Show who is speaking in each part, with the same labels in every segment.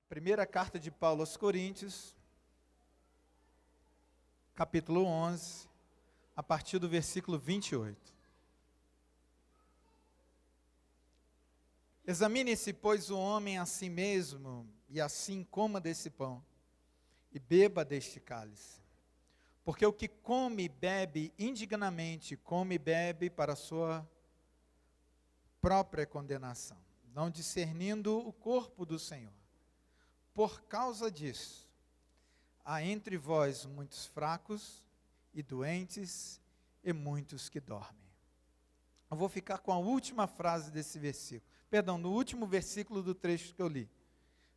Speaker 1: Primeira carta de Paulo aos Coríntios, capítulo 11, a partir do versículo 28. Examine-se, pois, o homem a si mesmo, e assim coma desse pão, e beba deste cálice. Porque o que come e bebe indignamente, come e bebe para a sua própria condenação, não discernindo o corpo do Senhor. Por causa disso, há entre vós muitos fracos e doentes e muitos que dormem. Eu vou ficar com a última frase desse versículo. Perdão, no último versículo do trecho que eu li.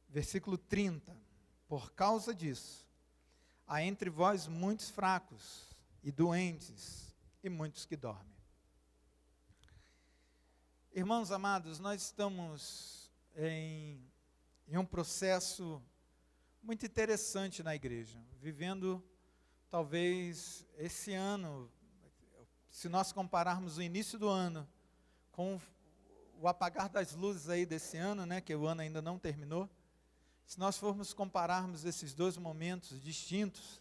Speaker 1: Versículo 30. Por causa disso, há entre vós muitos fracos e doentes e muitos que dormem. Irmãos amados, nós estamos em um processo muito interessante na igreja, vivendo talvez esse ano, se nós compararmos o início do ano com o apagar das luzes aí desse ano, né, que o ano ainda não terminou, se nós formos compararmos esses dois momentos distintos,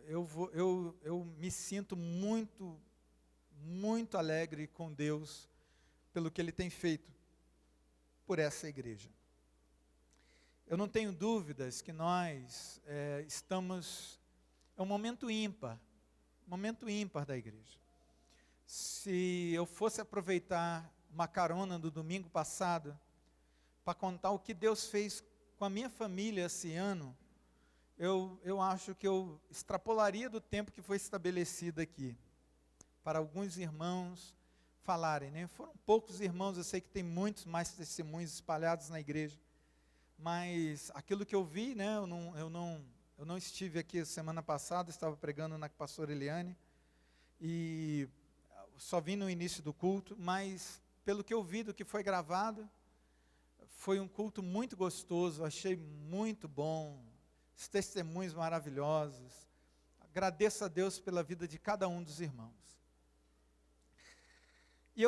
Speaker 1: eu me sinto muito alegre com Deus pelo que Ele tem feito por essa igreja. Eu não tenho dúvidas que nós estamos, é um momento ímpar da igreja. Se eu fosse aproveitar uma carona do domingo passado, para contar o que Deus fez com a minha família esse ano, eu acho que eu extrapolaria do tempo que foi estabelecido aqui, para alguns irmãos falarem, né? Foram poucos irmãos, eu sei que tem muitos mais testemunhos espalhados na igreja, mas aquilo que eu vi, né, eu não estive aqui semana passada, estava pregando na pastora Eliane, e só vim no início do culto, mas pelo que eu vi do que foi gravado, foi um culto muito gostoso, achei muito bom, os testemunhos maravilhosos. Agradeço a Deus pela vida de cada um dos irmãos. E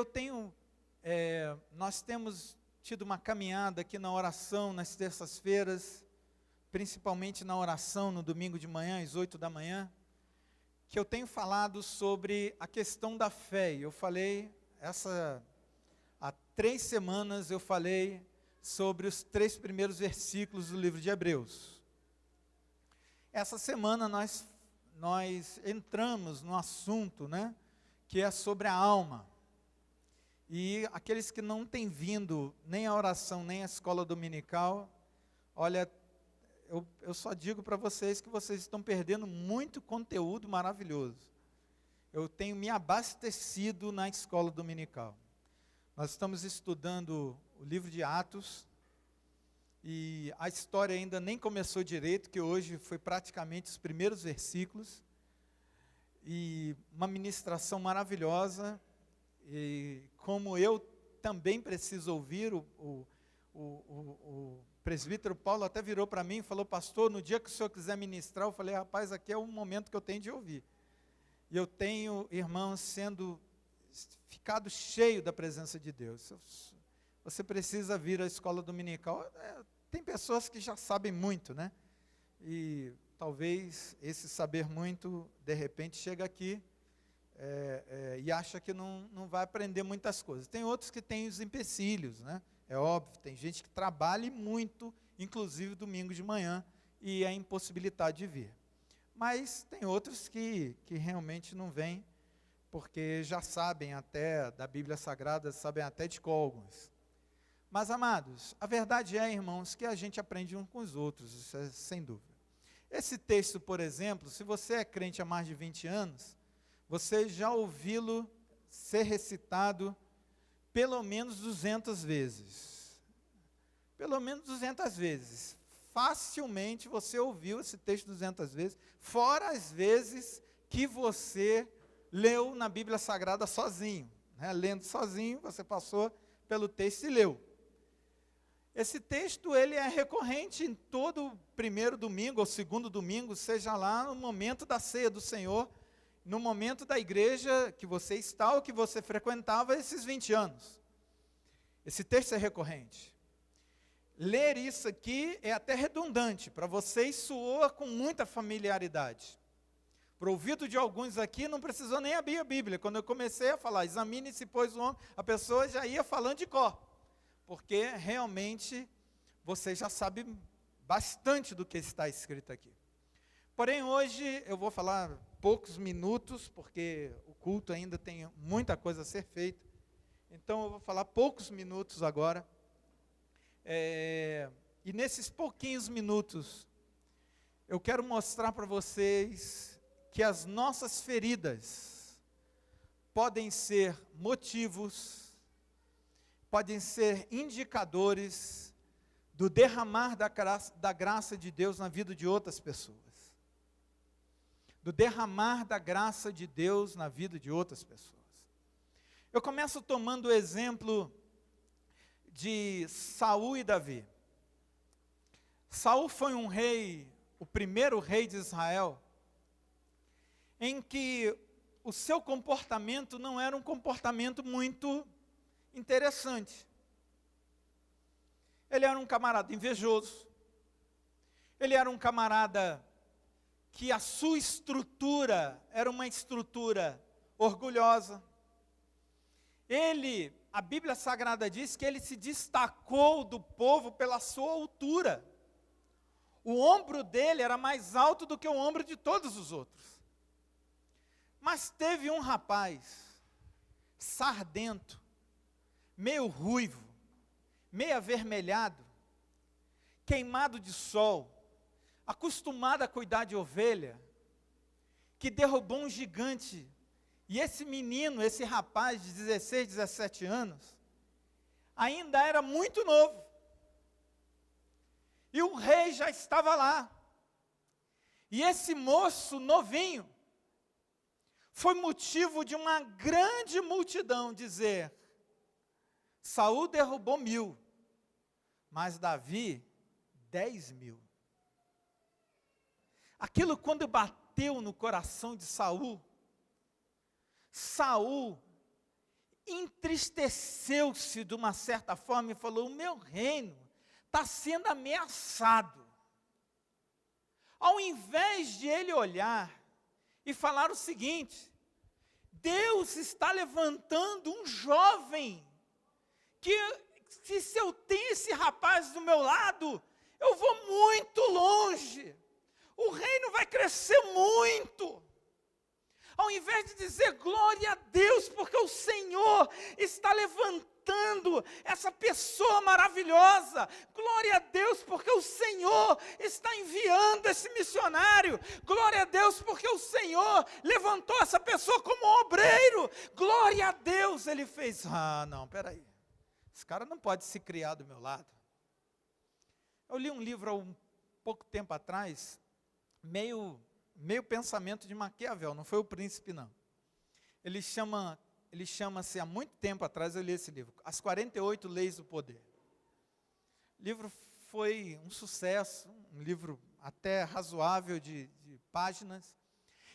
Speaker 1: nós temos tido uma caminhada aqui na oração, nas terças-feiras, principalmente na oração no domingo de manhã, às 8 da manhã, que eu tenho falado sobre a questão da fé. Eu falei, há 3 semanas eu falei sobre os 3 primeiros versículos do livro de Hebreus. Essa semana nós entramos no assunto, né, que é sobre a alma. E aqueles que não têm vindo nem à oração, nem à escola dominical, olha, eu só digo para vocês que vocês estão perdendo muito conteúdo maravilhoso. Eu tenho me abastecido na escola dominical. Nós estamos estudando o livro de Atos, e a história ainda nem começou direito, que hoje foi praticamente os primeiros versículos, e uma ministração maravilhosa. E como eu também preciso ouvir, o presbítero Paulo até virou para mim e falou: pastor, no dia que o senhor quiser ministrar, eu falei: rapaz, aqui é o momento que eu tenho de ouvir. E eu tenho, irmãos, ficado cheio da presença de Deus. Você precisa vir à escola dominical. Tem pessoas que já sabem muito, né? E talvez esse saber muito, de repente, chega aqui e acha que não vai aprender muitas coisas. Tem outros que têm os empecilhos, né? É óbvio, tem gente que trabalha muito, inclusive domingo de manhã, e é impossibilidade de vir. Mas tem outros que realmente não vêm, porque já sabem até da Bíblia Sagrada, sabem até de cor alguns. Mas, amados, a verdade é, irmãos, que a gente aprende uns com os outros, isso é sem dúvida. Esse texto, por exemplo, se você é crente há mais de 20 anos, você já ouviu-lo ser recitado pelo menos 200 vezes. Pelo menos 200 vezes. Facilmente você ouviu esse texto 200 vezes, fora as vezes que você leu na Bíblia Sagrada sozinho. Né? Lendo sozinho, você passou pelo texto e leu. Esse texto ele é recorrente em todo primeiro domingo ou segundo domingo, seja lá no momento da ceia do Senhor, no momento da igreja que você está ou que você frequentava esses 20 anos. Esse texto é recorrente. ler isso aqui é até redundante, para vocês soa com muita familiaridade. Para o ouvido de alguns aqui, não precisou nem abrir a Bíblia. Quando eu comecei a falar, examine-se, pois, o homem, a pessoa já ia falando de cor, porque realmente você já sabe bastante do que está escrito aqui. Porém, hoje eu vou falar poucos minutos, porque o culto ainda tem muita coisa a ser feita. Então, eu vou falar poucos minutos agora. E nesses pouquinhos minutos, eu quero mostrar para vocês que as nossas feridas podem ser motivos, podem ser indicadores do derramar da graça de Deus na vida de outras pessoas. Do derramar da graça de Deus na vida de outras pessoas. Eu começo tomando o exemplo de Saul e Davi. Saul foi um rei, o primeiro rei de Israel, em que o seu comportamento não era um comportamento muito interessante. Ele era um camarada invejoso, ele era um camarada que a sua estrutura era uma estrutura orgulhosa. A Bíblia Sagrada diz que ele se destacou do povo pela sua altura. O ombro dele era mais alto do que o ombro de todos os outros. Mas teve um rapaz, sardento, meio ruivo, meio avermelhado, queimado de sol, acostumado a cuidar de ovelha, que derrubou um gigante. E esse menino, esse rapaz de 16, 17 anos, ainda era muito novo. E o rei já estava lá. E esse moço novinho foi motivo de uma grande multidão dizer: Saul derrubou 1000, mas Davi 10.000. Aquilo quando bateu no coração de Saul, Saul entristeceu-se de uma certa forma e falou: o meu reino está sendo ameaçado. Ao invés de ele olhar e falar o seguinte: Deus está levantando um jovem, que se eu tenho esse rapaz do meu lado, eu vou muito longe, o reino vai crescer muito. Ao invés de dizer glória a Deus, porque o Senhor está levantando essa pessoa maravilhosa, glória a Deus, porque o Senhor está enviando esse missionário, glória a Deus, porque o Senhor levantou essa pessoa como obreiro, glória a Deus. Ele fez: não, peraí, esse cara não pode se criar do meu lado. Eu li um livro há um pouco tempo atrás, meio pensamento de Maquiavel, não foi o Príncipe, não. Ele chama-se, há muito tempo atrás eu li esse livro, As 48 Leis do Poder. O livro foi um sucesso, um livro até razoável de páginas.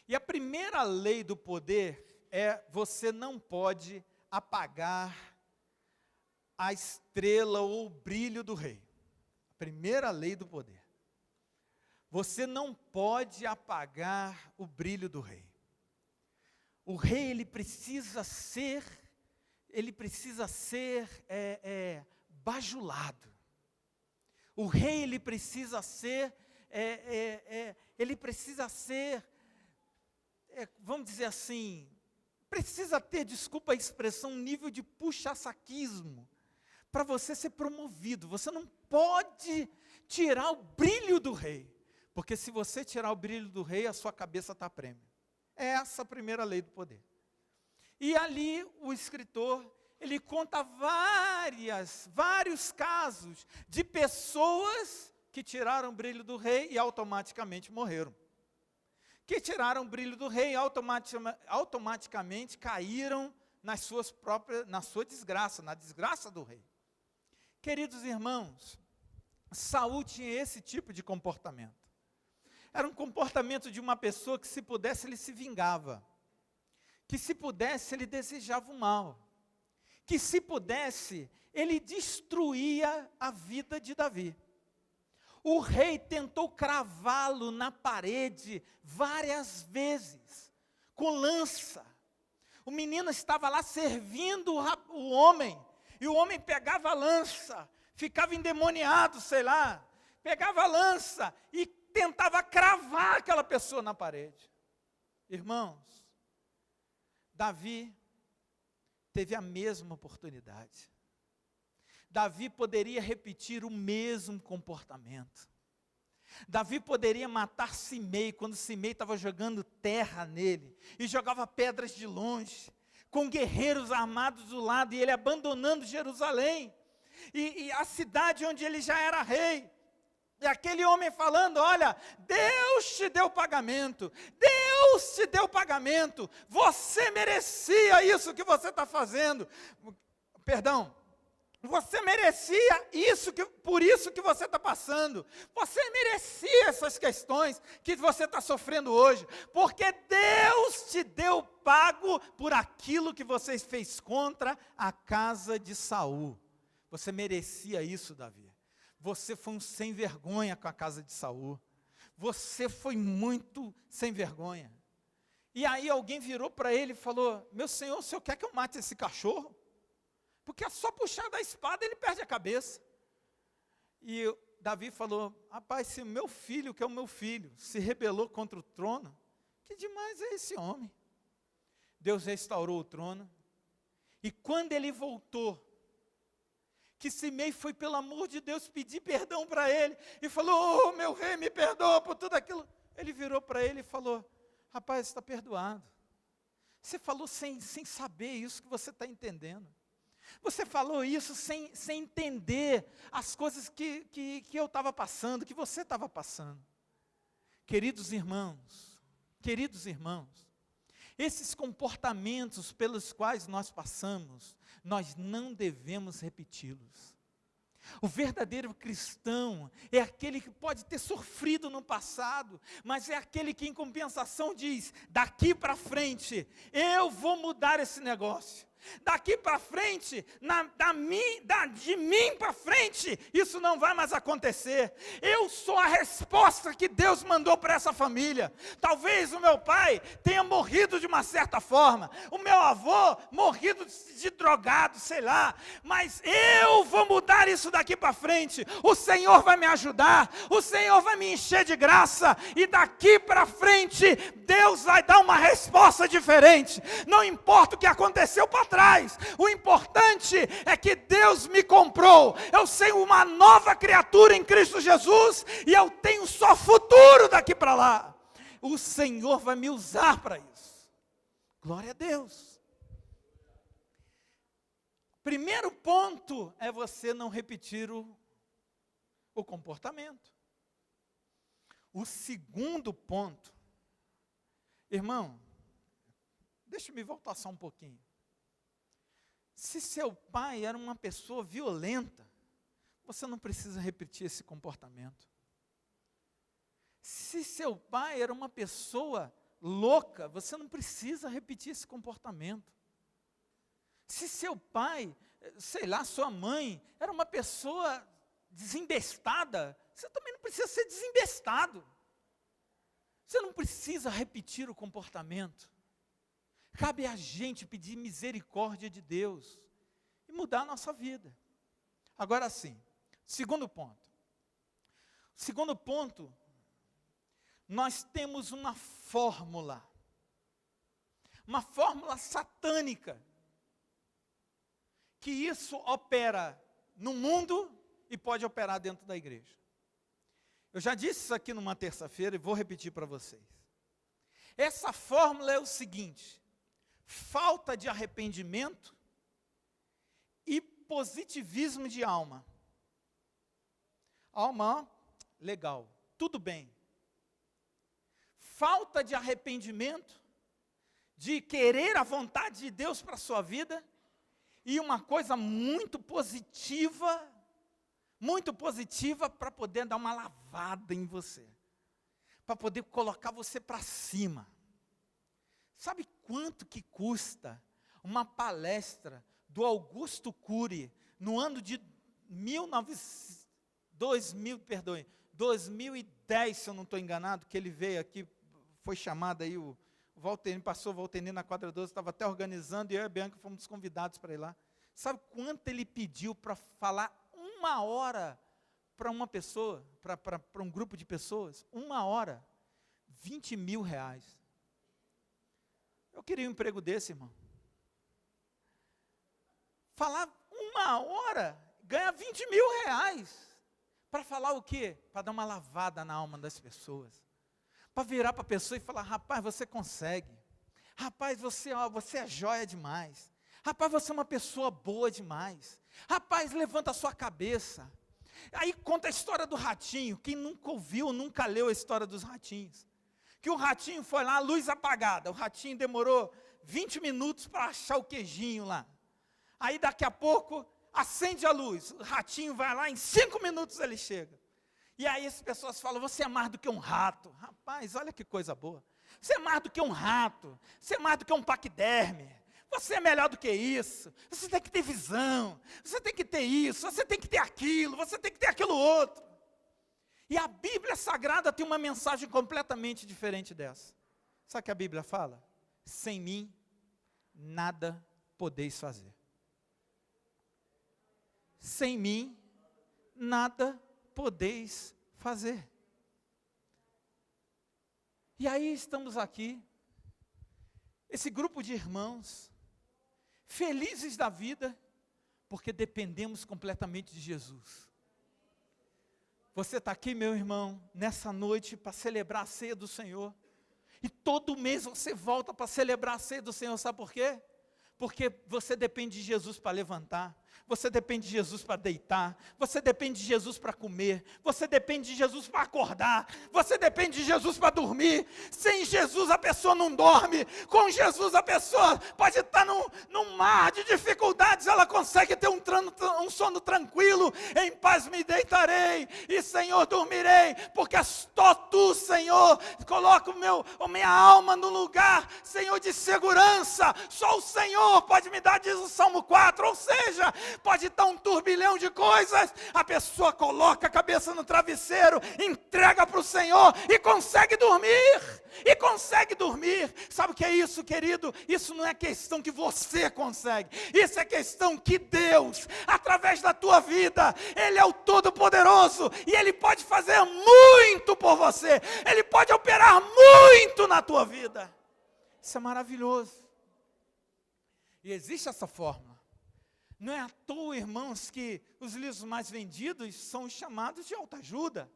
Speaker 1: E a primeira lei do poder é: você não pode apagar a estrela ou o brilho do rei. A primeira lei do poder. Você não pode apagar o brilho do rei. O rei, ele precisa ser bajulado. O rei, ele precisa ser, vamos dizer assim, precisa ter, desculpa a expressão, um nível de puxa-saquismo, para você ser promovido. Você não pode tirar o brilho do rei. Porque se você tirar o brilho do rei, a sua cabeça está a prêmio. É essa a primeira lei do poder. E ali o escritor, ele conta vários casos de pessoas que tiraram o brilho do rei e automaticamente morreram. Que tiraram o brilho do rei e automaticamente caíram na sua desgraça, na desgraça do rei. Queridos irmãos, Saul tinha esse tipo de comportamento. Era um comportamento de uma pessoa que, se pudesse, ele se vingava. Que, se pudesse, ele desejava o mal. que, se pudesse, ele destruía a vida de Davi. O rei tentou cravá-lo na parede várias vezes, com lança. O menino estava lá servindo o homem, e o homem pegava a lança, ficava endemoniado, sei lá, pegava a lança e tentava cravar aquela pessoa na parede. Irmãos, Davi teve a mesma oportunidade. Davi poderia repetir o mesmo comportamento. Davi poderia matar Simei, quando Simei estava jogando terra nele, e jogava pedras de longe, com guerreiros armados do lado, e ele abandonando Jerusalém, e a cidade onde ele já era rei. E aquele homem falando: olha, Deus te deu pagamento, Deus te deu pagamento, você merecia isso que você está fazendo, perdão, você merecia isso, por isso que você está passando, você merecia essas questões que você está sofrendo hoje, porque Deus te deu pago por aquilo que você fez contra a casa de Saul. Você merecia isso, Davi. Você foi um sem vergonha com a casa de Saul. Você foi muito sem vergonha. E aí alguém virou para ele e falou: meu senhor, o senhor quer que eu mate esse cachorro? Porque é só puxar da espada ele perde a cabeça. E Davi falou: rapaz, se meu filho, que é o meu filho, se rebelou contra o trono, que demais é esse homem? Deus restaurou o trono. E quando ele voltou, que Simei foi, pelo amor de Deus, pedir perdão para ele, e falou: oh, meu rei, me perdoa por tudo aquilo. Ele virou para ele e falou: rapaz, está perdoado. Você falou sem saber isso que você está entendendo. Você falou isso sem entender as coisas que eu estava passando, que você estava passando. Queridos irmãos, esses comportamentos pelos quais nós passamos, nós não devemos repeti-los. O verdadeiro cristão é aquele que pode ter sofrido no passado, mas é aquele que, em compensação, diz: daqui para frente, eu vou mudar esse negócio. Daqui para frente, de mim para frente, isso não vai mais acontecer. Eu sou a resposta que Deus mandou para essa família. Talvez o meu pai tenha morrido de uma certa forma, o meu avô morrido de drogado, sei lá, mas eu vou mudar isso daqui para frente. O Senhor vai me ajudar, o Senhor vai me encher de graça, e daqui para frente Deus vai dar uma resposta diferente. Não importa o que aconteceu para trás, o importante é que Deus me comprou. Eu sou uma nova criatura em Cristo Jesus, e eu tenho só futuro daqui para lá. O Senhor vai me usar para isso. Glória a Deus. Primeiro ponto é você não repetir o comportamento. O segundo ponto, irmão, deixa-me voltar só um pouquinho. Se seu pai era uma pessoa violenta, você não precisa repetir esse comportamento. Se seu pai era uma pessoa louca, você não precisa repetir esse comportamento. Se seu pai, sei lá, sua mãe, era uma pessoa desembestada, você também não precisa ser desembestado. Você não precisa repetir o comportamento. Cabe a gente pedir misericórdia de Deus e mudar a nossa vida. Agora sim, segundo ponto. Segundo ponto, nós temos uma fórmula satânica, que isso opera no mundo e pode operar dentro da igreja. Eu já disse isso aqui numa terça-feira e vou repetir para vocês. Essa fórmula é o seguinte: falta de arrependimento e positivismo de alma. Alma, legal, tudo bem. Falta de arrependimento, de querer a vontade de Deus para a sua vida, e uma coisa muito positiva para poder dar uma lavada em você, para poder colocar você para cima. Sabe quanto que custa uma palestra do Augusto Cury, no ano de 2010, se eu não estou enganado, que ele veio aqui, foi chamado aí, o Valtenir, passou o Valtenir na quadra 12, estava até organizando, e eu e a Bianca fomos convidados para ir lá. Sabe quanto ele pediu para falar 1 hora para uma pessoa, para um grupo de pessoas? 1 hora, R$20 mil. Eu queria um emprego desse, irmão. Falar 1 hora, ganhar R$20 mil. Para falar o quê? Para dar uma lavada na alma das pessoas. Para virar para a pessoa e falar: rapaz, você consegue. Rapaz, você é joia demais. Rapaz, você é uma pessoa boa demais. Rapaz, levanta a sua cabeça. Aí conta a história do ratinho. Quem nunca ouviu, nunca leu a história dos ratinhos. Que o ratinho foi lá, luz apagada. O ratinho demorou 20 minutos para achar o queijinho lá. Aí daqui a pouco, acende a luz. O ratinho vai lá, em 5 minutos ele chega. E aí as pessoas falam: você é mais do que um rato. Rapaz, olha que coisa boa. Você é mais do que um rato. Você é mais do que um paquiderme. Você é melhor do que isso. Você tem que ter visão. Você tem que ter isso. Você tem que ter aquilo. Você tem que ter aquilo outro. E a Bíblia Sagrada tem uma mensagem completamente diferente dessa. Sabe o que a Bíblia fala? Sem mim, nada podeis fazer. Sem mim, nada podeis fazer. E aí estamos aqui, esse grupo de irmãos, felizes da vida, porque dependemos completamente de Jesus. Você está aqui, meu irmão, nessa noite para celebrar a ceia do Senhor, e todo mês você volta para celebrar a ceia do Senhor, sabe por quê? Porque você depende de Jesus para levantar, você depende de Jesus para deitar, você depende de Jesus para comer, você depende de Jesus para acordar, você depende de Jesus para dormir. Sem Jesus a pessoa não dorme, com Jesus a pessoa pode estar num mar de dificuldades, ela consegue ter um sono tranquilo. Em paz me deitarei e, Senhor, dormirei, porque só Tu, Senhor, coloca a minha alma no lugar, Senhor, de segurança. Só o Senhor pode me dar, diz o Salmo 4, ou seja, pode estar um turbilhão de coisas, a pessoa coloca a cabeça no travesseiro, entrega para o Senhor e consegue dormir, sabe o que é isso, querido? Isso não é questão que você consegue, isso é questão que Deus, através da tua vida, Ele é o Todo-Poderoso, e Ele pode fazer muito por você, Ele pode operar muito na tua vida. Isso é maravilhoso, e existe essa fórmula. Não é à toa, irmãos, que os livros mais vendidos são os chamados de autoajuda.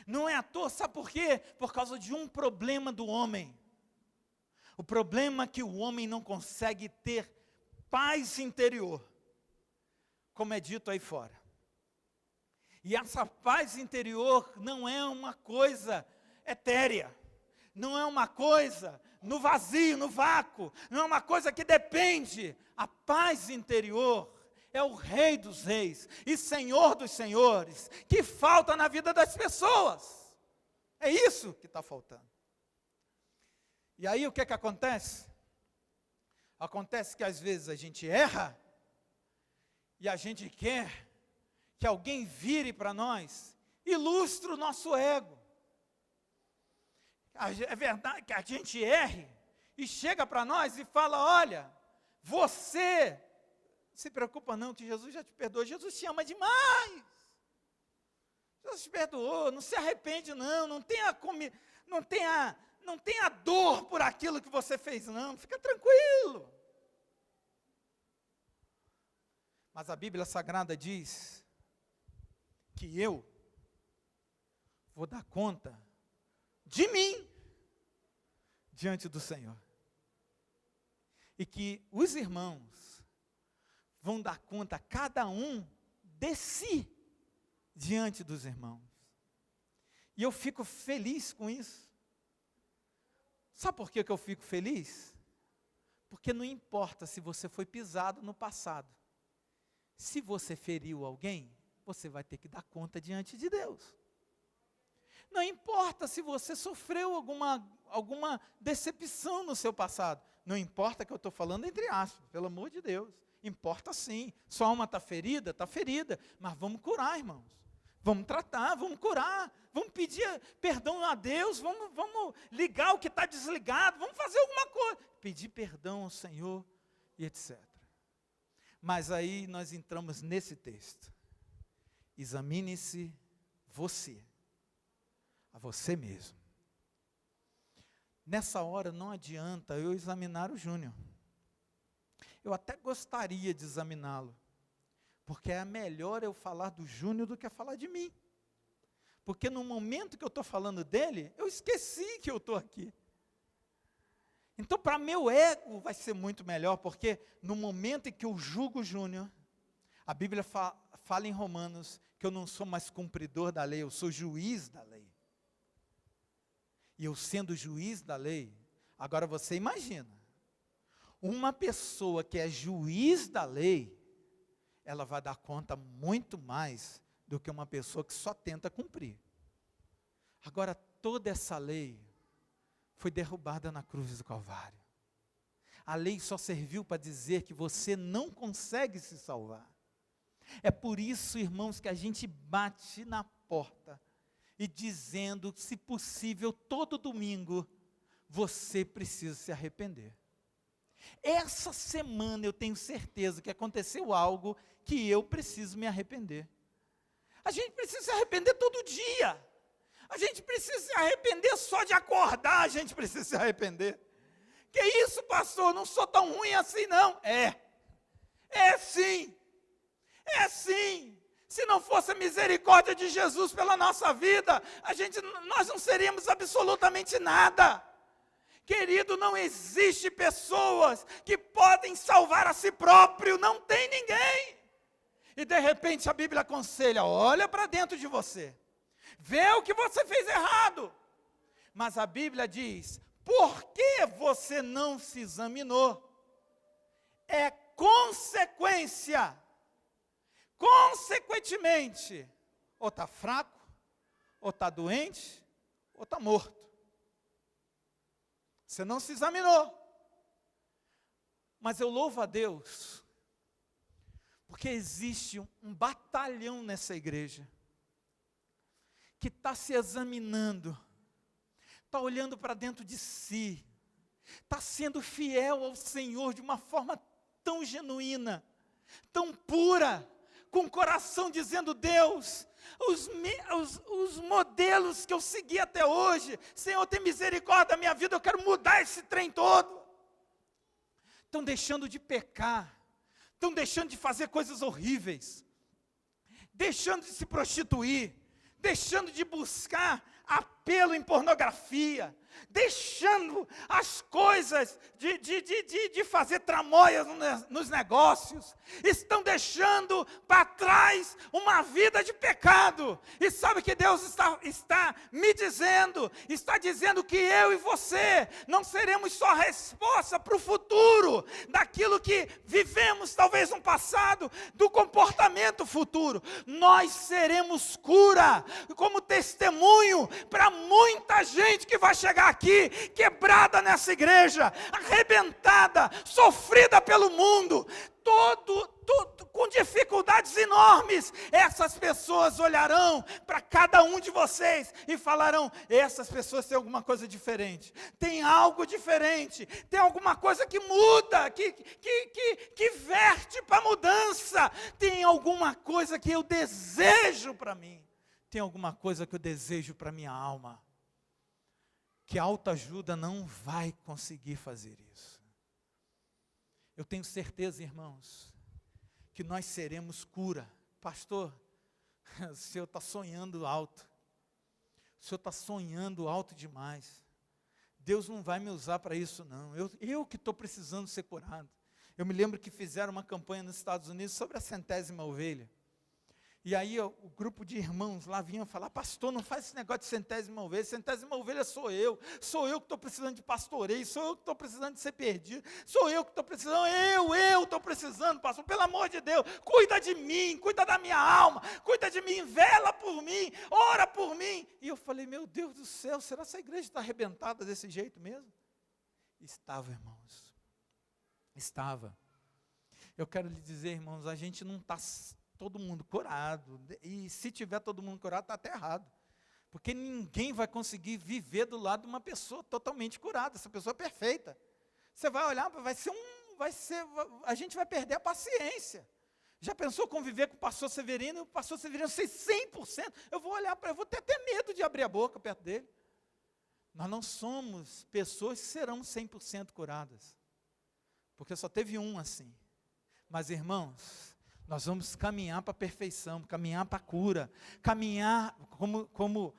Speaker 1: Não é à toa, sabe por quê? Por causa de um problema do homem. O problema é que o homem não consegue ter paz interior, como é dito aí fora. E essa paz interior não é uma coisa etérea, não é uma coisa no vazio, no vácuo, não é uma coisa que depende. A paz interior é o Rei dos Reis e Senhor dos Senhores, que falta na vida das pessoas. É isso que está faltando. E aí o que acontece? Acontece que às vezes a gente erra, e a gente quer que alguém vire para nós, ilustre o nosso ego. É verdade que a gente erre, e chega para nós e fala: olha, você, não se preocupa não, que Jesus já te perdoou, Jesus te ama demais, Jesus te perdoou, não se arrepende não tenha dor por aquilo que você fez não, fica tranquilo. Mas a Bíblia Sagrada diz que eu vou dar conta de mim diante do Senhor. E que os irmãos vão dar conta, cada um de si, diante dos irmãos. E eu fico feliz com isso. Sabe por que eu fico feliz? Porque não importa se você foi pisado no passado. Se você feriu alguém, você vai ter que dar conta diante de Deus. Não importa se você sofreu alguma decepção no seu passado. Não importa, que eu estou falando entre aspas, pelo amor de Deus. Importa sim. Sua alma está ferida? Está ferida. Mas vamos curar, irmãos. Vamos tratar, vamos curar. Vamos pedir perdão a Deus. Vamos ligar o que está desligado. Vamos fazer alguma coisa. Pedir perdão ao Senhor e etc. Mas aí nós entramos nesse texto. Examine-se você. A você mesmo. Nessa hora não adianta eu examinar o Júnior. Eu até gostaria de examiná-lo, porque é melhor eu falar do Júnior do que falar de mim. Porque no momento que eu estou falando dele, eu esqueci que eu estou aqui. Então, para meu ego vai ser muito melhor, porque no momento em que eu julgo o Júnior, a Bíblia fala em Romanos que eu não sou mais cumpridor da lei, eu sou juiz da lei. E eu sendo juiz da lei, agora você imagina, uma pessoa que é juiz da lei, ela vai dar conta muito mais do que uma pessoa que só tenta cumprir. Agora, toda essa lei foi derrubada na cruz do Calvário. A lei só serviu para dizer que você não consegue se salvar. É por isso, irmãos, que a gente bate na porta e dizendo, se possível, todo domingo, você precisa se arrepender. Essa semana eu tenho certeza que aconteceu algo que eu preciso me arrepender. A gente precisa se arrepender todo dia. A gente precisa se arrepender só de acordar, a gente precisa se arrepender. Que isso, pastor, não sou tão ruim assim não. É sim. Se não fosse a misericórdia de Jesus pela nossa vida, nós não seríamos absolutamente nada. Querido, não existe pessoas que podem salvar a si próprio, não tem ninguém. E de repente a Bíblia aconselha, olha para dentro de você, vê o que você fez errado. Mas a Bíblia diz, por que você não se examinou? É consequência. Consequentemente, ou está fraco, ou está doente, ou está morto. Você não se examinou. Mas eu louvo a Deus, porque existe um batalhão nessa igreja, que está se examinando, está olhando para dentro de si, está sendo fiel ao Senhor de uma forma tão genuína, tão pura, com o coração dizendo, Deus, os modelos que eu segui até hoje, Senhor, tem misericórdia da minha vida, eu quero mudar esse trem todo. Estão deixando de pecar, estão deixando de fazer coisas horríveis, deixando de se prostituir, deixando de buscar apelo em pornografia, deixando as coisas de fazer tramóias nos negócios, estão deixando para trás uma vida de pecado. E sabe que Deus está me dizendo, está dizendo que eu e você não seremos só resposta para o futuro, daquilo que vivemos talvez no passado, do comportamento futuro. Nós seremos cura, como testemunho para muita gente que vai chegar aqui, quebrada nessa igreja, arrebentada, sofrida pelo mundo, com dificuldades enormes. Essas pessoas olharão para cada um de vocês e falarão, essas pessoas têm alguma coisa diferente, tem algo diferente, tem alguma coisa que muda, que verte para mudança, tem alguma coisa que eu desejo para mim, tem alguma coisa que eu desejo para minha alma, que a autoajuda não vai conseguir fazer isso. Eu tenho certeza, irmãos, que nós seremos cura. Pastor, o senhor está sonhando alto. O senhor está sonhando alto demais. Deus não vai me usar para isso não. Eu que estou precisando ser curado. Eu me lembro que fizeram uma campanha nos Estados Unidos sobre a 100ª ovelha. E aí o grupo de irmãos lá vinham falar, pastor, não faz esse negócio de 100ª ovelha, 100ª ovelha sou eu que estou precisando de pastoreio, sou eu que estou precisando de ser perdido, sou eu que estou precisando, eu estou precisando, pastor, pelo amor de Deus, cuida de mim, cuida da minha alma, cuida de mim, vela por mim, ora por mim. E eu falei, meu Deus do céu, será que essa igreja está arrebentada desse jeito mesmo? Estava, irmãos, estava. Eu quero lhe dizer, irmãos, a gente não está todo mundo curado, e se tiver todo mundo curado, está até errado, porque ninguém vai conseguir viver do lado de uma pessoa totalmente curada, essa pessoa é perfeita. Você vai olhar, a gente vai perder a paciência. Já pensou conviver com o pastor Severino, e o pastor Severino ser 100%, eu vou ter até medo de abrir a boca perto dele. Nós não somos pessoas que serão 100% curadas, porque só teve um assim. Mas, irmãos, nós vamos caminhar para a perfeição, caminhar para a cura, caminhar como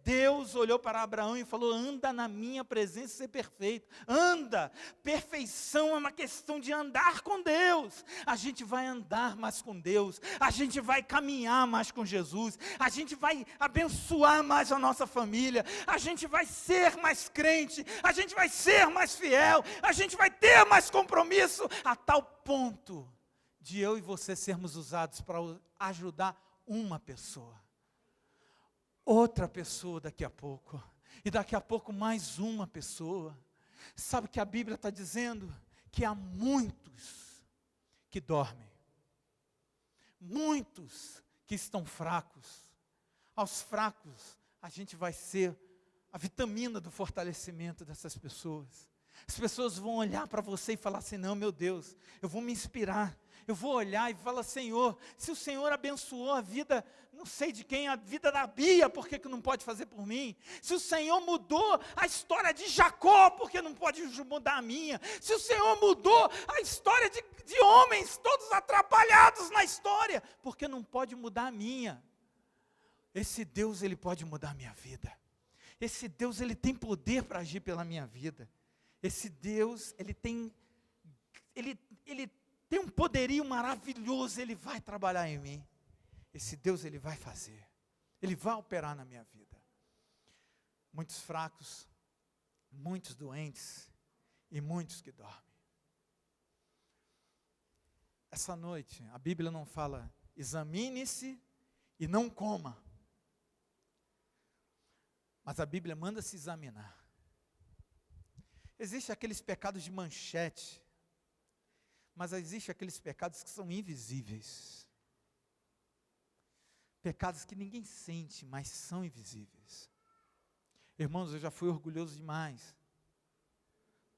Speaker 1: Deus olhou para Abraão e falou: anda na minha presença e ser perfeito, anda. Perfeição é uma questão de andar com Deus. A gente vai andar mais com Deus, a gente vai caminhar mais com Jesus, a gente vai abençoar mais a nossa família, a gente vai ser mais crente, a gente vai ser mais fiel, a gente vai ter mais compromisso, a tal ponto de eu e você sermos usados para ajudar uma pessoa, outra pessoa daqui a pouco, e daqui a pouco mais uma pessoa. Sabe o que a Bíblia está dizendo? Que há muitos que dormem, muitos que estão fracos. Aos fracos, a gente vai ser a vitamina do fortalecimento dessas pessoas. As pessoas vão olhar para você e falar assim: não, meu Deus, eu vou me inspirar, eu vou olhar e falar: Senhor, se o Senhor abençoou a vida, não sei de quem, a vida da Bia, por que não pode fazer por mim? Se o Senhor mudou a história de Jacó, por que não pode mudar a minha? Se o Senhor mudou a história de homens, todos atrapalhados na história, por que não pode mudar a minha? Esse Deus, Ele pode mudar a minha vida. Esse Deus, Ele tem poder para agir pela minha vida. Esse Deus, Ele tem um poderio maravilhoso, Ele vai trabalhar em mim. Esse Deus, Ele vai fazer. Ele vai operar na minha vida. Muitos fracos, muitos doentes e muitos que dormem. Essa noite, a Bíblia não fala: examine-se e não coma. Mas a Bíblia manda se examinar. Existem aqueles pecados de manchete, mas existem aqueles pecados que são invisíveis. Pecados que ninguém sente, mas são invisíveis. Irmãos, eu já fui orgulhoso demais.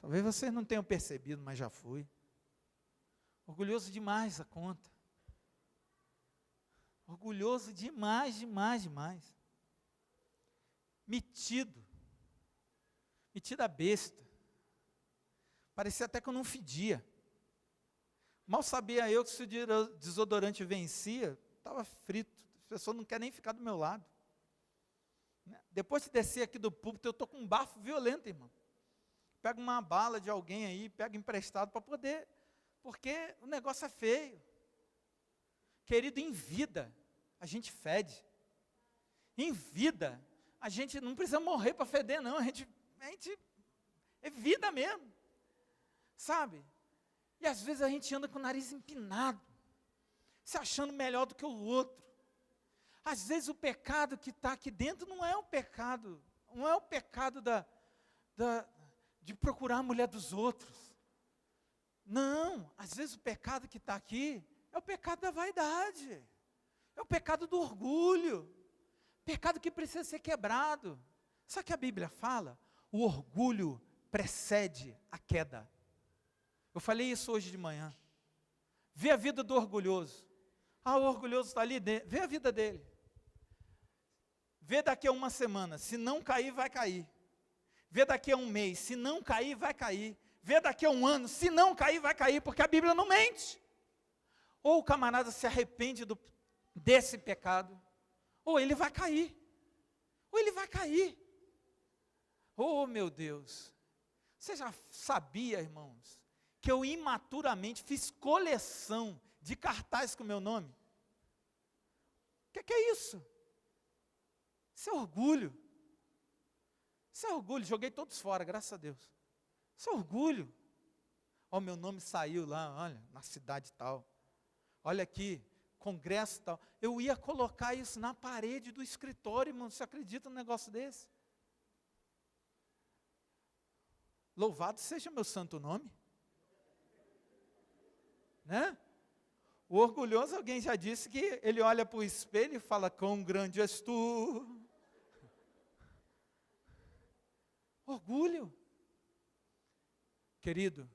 Speaker 1: Talvez vocês não tenham percebido, mas já fui. Orgulhoso demais a conta. Orgulhoso demais, demais, demais. Metido. Metido a besta. Parecia até que eu não fedia. Mal sabia eu que se o desodorante vencia, estava frito. As pessoas não querem nem ficar do meu lado. Depois de descer aqui do púlpito, eu estou com um bafo violento, irmão. Pego uma bala de alguém aí, pego emprestado para poder, porque o negócio é feio. Querido, em vida, a gente fede. Em vida, a gente não precisa morrer para feder, não. A gente é vida mesmo. Sabe? E às vezes a gente anda com o nariz empinado, se achando melhor do que o outro. Às vezes o pecado que está aqui dentro não é o pecado de procurar a mulher dos outros. Não, às vezes o pecado que está aqui é o pecado da vaidade, é o pecado do orgulho, pecado que precisa ser quebrado. Sabe o que a Bíblia fala? O orgulho precede a queda. Eu falei isso hoje de manhã. Vê a vida do orgulhoso. Ah, o orgulhoso está ali, vê a vida dele. Vê daqui a uma semana, se não cair, vai cair. Vê daqui a um mês, se não cair, vai cair. Vê daqui a um ano, se não cair, vai cair, porque a Bíblia não mente. Ou o camarada se arrepende desse pecado, ou ele vai cair. Ou ele vai cair. Oh, meu Deus. Você já sabia, irmãos, que eu imaturamente fiz coleção de cartazes com o meu nome? O que é isso? Isso é orgulho. Isso é orgulho. Joguei todos fora, graças a Deus. Isso é orgulho. Ó, meu nome saiu lá, olha, na cidade tal. Olha aqui, congresso tal. Eu ia colocar isso na parede do escritório, irmão. Você acredita num negócio desse? Louvado seja meu santo nome. né? O orgulhoso, alguém já disse que ele olha para o espelho e fala, quão grande és tu. Orgulho. Querido,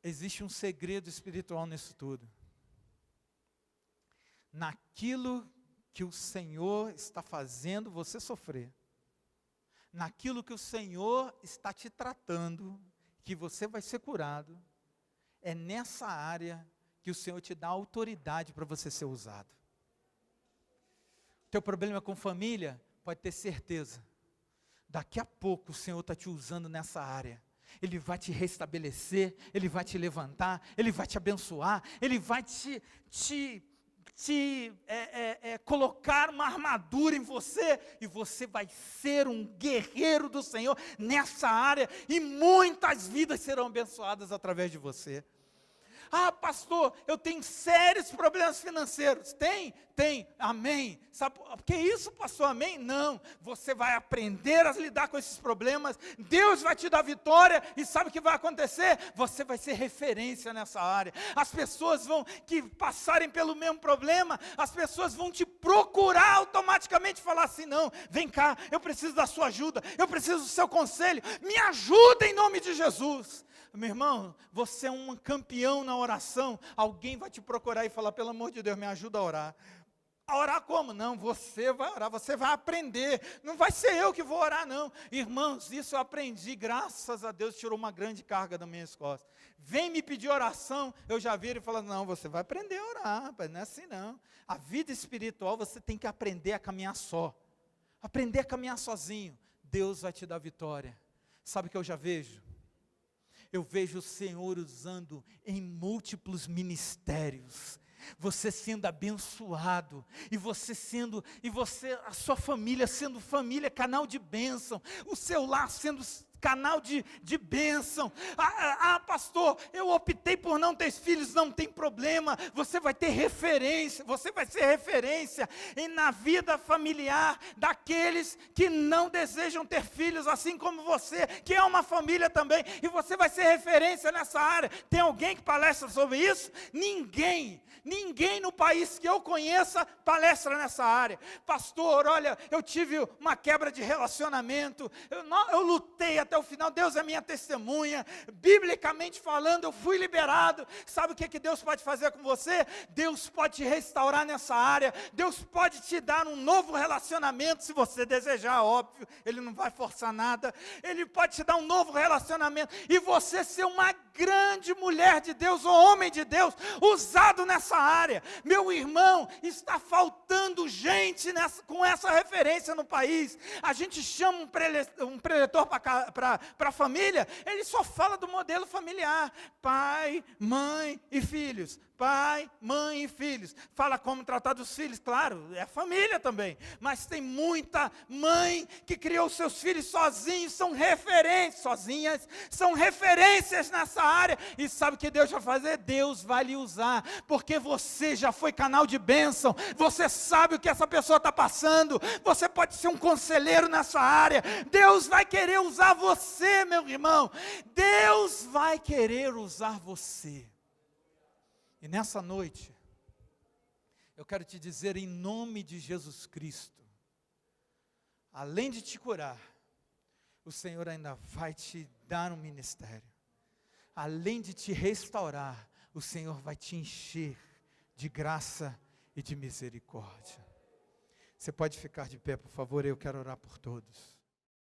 Speaker 1: existe um segredo espiritual nisso tudo. Naquilo que o Senhor está fazendo você sofrer, naquilo que o Senhor está te tratando, que você vai ser curado, é nessa área que o Senhor te dá autoridade para você ser usado. Teu problema com família, pode ter certeza, daqui a pouco o Senhor está te usando nessa área. Ele vai te restabelecer, Ele vai te levantar, Ele vai te abençoar, Ele vai colocar uma armadura em você, e você vai ser um guerreiro do Senhor nessa área, e muitas vidas serão abençoadas através de você. Ah, pastor, eu tenho sérios problemas financeiros. Tem, amém. Sabe, que isso, pastor, amém? Não, você vai aprender a lidar com esses problemas, Deus vai te dar vitória, e sabe o que vai acontecer? Você vai ser referência nessa área. As pessoas que passarem pelo mesmo problema, as pessoas vão te procurar automaticamente, falar assim, não, vem cá, eu preciso da sua ajuda, eu preciso do seu conselho, me ajuda em nome de Jesus. Meu irmão, você é um campeão na oração, alguém vai te procurar e falar, pelo amor de Deus, me ajuda a orar. A orar como? Não, você vai orar, você vai aprender, não vai ser eu que vou orar não. Irmãos, isso eu aprendi, graças a Deus, tirou uma grande carga das minhas costas. Vem me pedir oração, eu já viro e falo, não, você vai aprender a orar, rapaz, não é assim não. A vida espiritual você tem que aprender a caminhar só, aprender a caminhar sozinho, Deus vai te dar vitória. Sabe o que eu já vejo? Eu vejo o Senhor usando em múltiplos ministérios, você sendo abençoado, a sua família sendo família, canal de bênção, o seu lar sendo canal de bênção. Pastor, eu optei por não ter filhos, não tem problema, você vai ter referência, você vai ser referência na vida familiar daqueles que não desejam ter filhos, assim como você, que é uma família também, e você vai ser referência nessa área. Tem alguém que palestra sobre isso? Ninguém no país que eu conheça palestra nessa área. Pastor, olha, eu tive uma quebra de relacionamento, eu lutei até o final, Deus é minha testemunha, biblicamente falando, eu fui liberado. Sabe o que Deus pode fazer com você? Deus pode te restaurar nessa área, Deus pode te dar um novo relacionamento, se você desejar, óbvio, Ele não vai forçar nada, Ele pode te dar um novo relacionamento, e você ser uma grande mulher de Deus, ou homem de Deus, usado nessa área. Meu irmão, está faltando gente com essa referência no país. A gente chama um preletor para a família, ele só fala do modelo familiar, pai, mãe e filhos. Pai, mãe e filhos, fala como tratar dos filhos, claro, é família também, mas tem muita mãe que criou seus filhos sozinhos, são referências nessa área, e sabe o que Deus vai fazer? Deus vai lhe usar, porque você já foi canal de bênção, você sabe o que essa pessoa está passando, você pode ser um conselheiro nessa área, Deus vai querer usar você, meu irmão, Deus vai querer usar você. E nessa noite, eu quero te dizer em nome de Jesus Cristo, além de te curar, o Senhor ainda vai te dar um ministério. Além de te restaurar, o Senhor vai te encher de graça e de misericórdia. Você pode ficar de pé, por favor, eu quero orar por todos.